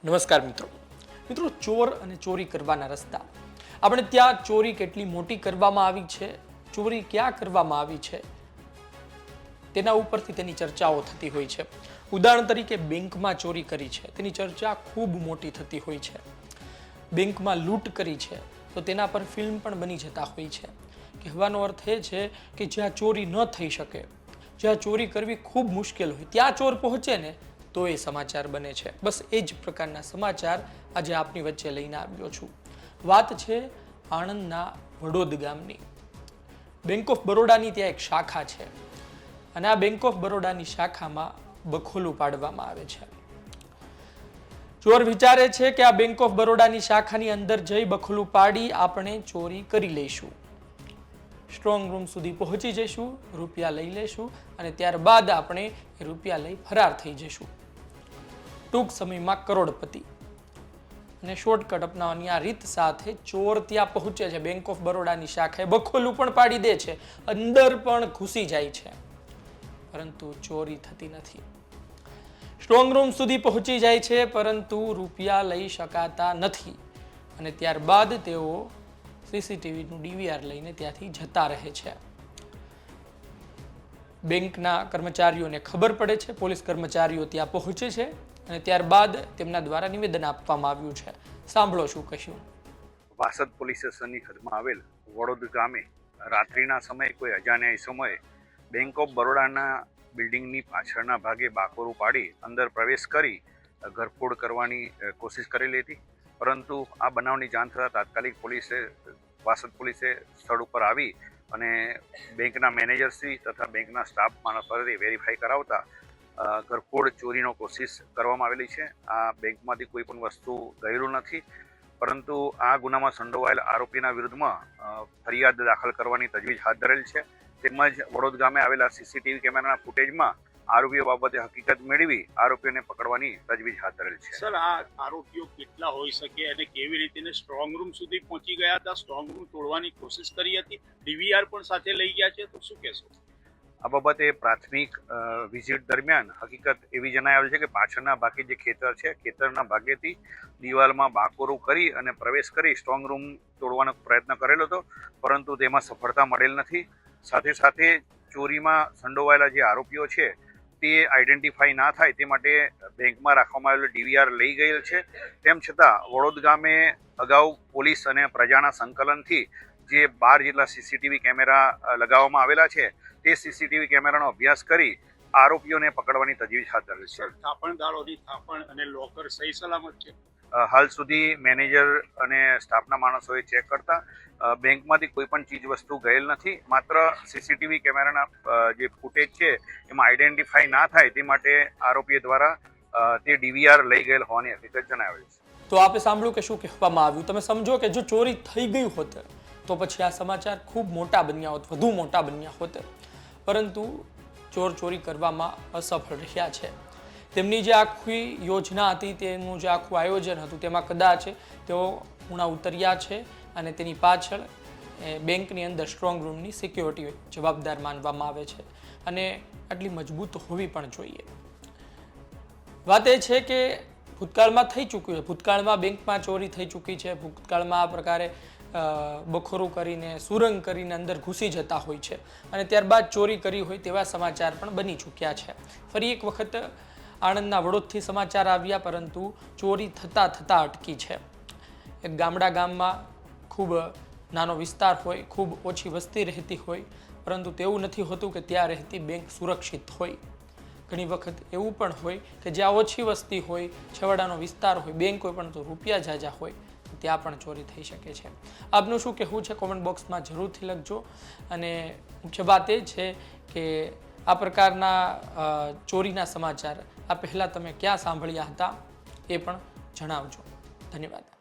નમસ્કાર મિત્રો ચોર અને ચોરી કરવાના રસ્તા આપણે ત્યાં ચોરી કેટલી મોટી કરવામાં આવી છે, ચોરી ક્યાં કરવામાં આવી છે તેના ઉપરથી તેની ચર્ચાઓ થતી હોય છે। ઉદાહરણ તરીકે બેંકમાં ચોરી કરી છે તેની ચર્ચા ખૂબ મોટી થતી હોય છે। બેંકમાં લૂંટ કરી છે તો તેના પર ફિલ્મ પણ બની જતા હોય છે। કહેવાનો અર્થ એ છે કે જ્યાં ચોરી ન થઈ શકે, જ્યાં ચોરી કરવી ખૂબ મુશ્કેલ હોય ત્યાં ચોર પહોંચે ને તો એ સમાચાર બને છે। બસ એ જ પ્રકારના સમાચાર આજે આપની વચ્ચે લઈને આવ્યો છું। વાત છે આણંદના વડોદ ગામની। બેંક ઓફ બરોડાની ત્યાં એક શાખા છે અને આ બેંક ઓફ બરોડાની શાખામાં બખોલું પાડવામાં આવે છે। ચોર વિચારે છે કે આ બેંક ઓફ બરોડાની શાખાની અંદર જઈ બખોલું પાડી આપણે ચોરી કરી લઈશું, સ્ટ્રોંગ રૂમ સુધી પહોંચી જઈશું, રૂપિયા લઈ લેશું અને ત્યારબાદ આપણે એ રૂપિયા લઈ ફરાર થઈ જઈશું। ટૂંક સમયમાં કરોડપતિ અને શોર્ટકટ અપનાવવાની આ રીત સાથે ચોર ત્યાં પહોંચે છે। બેંક ઓફ બરોડાની શાખાએ બખોલું પણ પાડી દે છે, અંદર પણ ઘૂસી જાય છે, પરંતુ ચોરી થતી નથી। સ્ટ્રોંગ રૂમ સુધી પહોંચી જાય છે પરંતુ રૂપિયા લઈ શકાતા નથી અને ત્યારબાદ તેઓ સીસીટીવીનું ડીવીઆર લઈને ત્યાંથી જતા રહે છે। બેંકના કર્મચારીઓને ખબર પડે છે, પોલીસ કર્મચારીઓ ત્યાં પહોંચે છે અને ત્યારબાદ તેમના દ્વારા નિવેદન આપવામાં આવ્યું છે। સાંભળો શું કહ્યું। વાસદ પોલીસ સ્ટેશનની હદમાં આવેલ વડોદ ગામે રાત્રિના સમયે કોઈ અજાણ્યા સમયે બેંક ઓફ બરોડાના બિલ્ડિંગની પાછળના ભાગે બાકોરું પાડી અંદર પ્રવેશ કરી ઘરફોડ કરવાની કોશિશ કરેલી હતી, પરંતુ આ બનાવની જાણ થતાં તાત્કાલિક વાસદ પોલીસે સ્થળ ઉપર આવી અને બેંકના મેનેજરશ્રી તથા બેંકના સ્ટાફ મારફતે વેરીફાઈ કરાવતા ઘરફોડ ચોરીનો કોશિશ કરવામાં આવેલી છે। આ બેંકમાંથી કોઈ પણ વસ્તુ ગયેલું નથી, પરંતુ આ ગુનામાં સંડોવાયેલ આરોપીના વિરુદ્ધમાં ફરિયાદ દાખલ કરવાની તજવીજ હાથ ધરેલ છે। તેમજ વડોદ ગામે આવેલા સીસીટીવી કેમેરાના ફૂટેજમાં આરોપીઓ બાબતે હકીકત મેળવી આરોપીઓને પકડવાની તજવીજ હાથ ધરેલ છે। સર, આ આરોપીઓ કેટલા હોઈ શકે અને કેવી રીતે સ્ટ્રોંગ રૂમ સુધી પહોંચી ગયા હતા? સ્ટ્રોંગ રૂમ તોડવાની કોશિશ કરી હતી, ડીવીઆર પણ સાથે લઈ ગયા છે, તો શું કહેશો? આ બાબતે પ્રાથમિક વિઝિટ દરમિયાન હકીકત એવી જણાઈ આવેલ છે કે પાછળના ભાગે જે ખેતર છે, ખેતરના ભાગેથી દિવાલમાં બાકોરું કરી અને પ્રવેશ કરી સ્ટ્રોંગ રૂમ તોડવાનો પ્રયત્ન કરેલો હતો, પરંતુ તેમાં સફળતા મળેલ નથી। સાથે સાથે ચોરીમાં સંડોવાયેલા જે આરોપીઓ છે તે આઈડેન્ટિફાઈ ના થાય તે માટે બેંકમાં રાખવામાં આવેલો ડીવીઆર લઈ ગયેલ છે। તેમ છતાં વડોદ ગામે અગાઉ પોલીસ અને પ્રજાના સંકલનથી જે 12 જેટલા સીસીટીવી કેમેરા લગાવવામાં આવેલા છે તે સીસીટીવી કેમેરાનો અભ્યાસ કરી આરોપીઓને પકડવાની તજવીજ હાથ ધરેલ છે। થાપણદારોની થાપણ અને લોકર સહી સલામત છે? હાલ સુધી મેનેજર અને સ્ટાફના માણસોએ ચેક કરતા બેંકમાંથી કોઈ પણ ચીજ વસ્તુ ગયેલ નથી, માત્ર સીસીટીવી કેમેરાના જે ફૂટેજ છે એમાં આઈડેન્ટિફાઈ ના થાય તે માટે આરોપીઓ દ્વારા તે ડીવીઆર લઈ ગયેલ હોવાની હકીકત જણાવેલ છે। તો આપે સાંભળ્યું કે શું કહેવામાં આવ્યું। તમે સમજો કે જો ચોરી થઈ ગઈ હોત તો પછી આ સમાચાર ખૂબ મોટા બન્યા હોત, વધુ મોટા બન્યા હોત, પરંતુ ચોર ચોરી કરવામાં અસફળ રહ્યા છે। તેમની જે આખી યોજના હતી, તેનું જે આખું આયોજન હતું તેમાં કદાચ તેઓ ઉણા ઉતર્યા છે અને તેની પાછળ બેંકની અંદર સ્ટ્રોંગ રૂમની સિક્યોરિટી જવાબદાર માનવામાં આવે છે અને આટલી મજબૂત હોવી પણ જોઈએ। વાત એ છે કે ભૂતકાળમાં થઈ ચૂક્યું છે, ભૂતકાળમાં બેંકમાં ચોરી થઈ ચૂકી છે, ભૂતકાળમાં આ પ્રકારે બખોરું કરીને સુરંગ કરીને અંદર ઘૂસી જતા હોય છે અને ત્યારબાદ ચોરી કરી હોય તેવા સમાચાર પણ બની ચૂક્યા છે। ફરી એક વખત આણંદના વડોદથી સમાચાર આવ્યા, પરંતુ ચોરી થતાં અટકી છે। એક ગામમાં ખૂબ નાનો વિસ્તાર હોય, ખૂબ ઓછી વસ્તી રહેતી હોય, પરંતુ તેવું નથી હોતું કે ત્યાં રહેતી બેંક સુરક્ષિત હોય। ઘણી વખત એવું પણ હોય કે જ્યાં ઓછી વસ્તી હોય, છેવાડાનો વિસ્તાર હોય, બેંક હોય પરંતુ રૂપિયા ઝાઝા હોય, ત્યાં પણ ચોરી થઈ શકે છે। આપનું શું કહેવું છે કોમેન્ટ બોક્સમાં જરૂરથી લખજો અને મુખ્ય વાત એ છે કે આ પ્રકારના ચોરીના સમાચાર આ પહેલાં તમે ક્યાં સાંભળ્યા હતા એ પણ જણાવજો। ધન્યવાદ।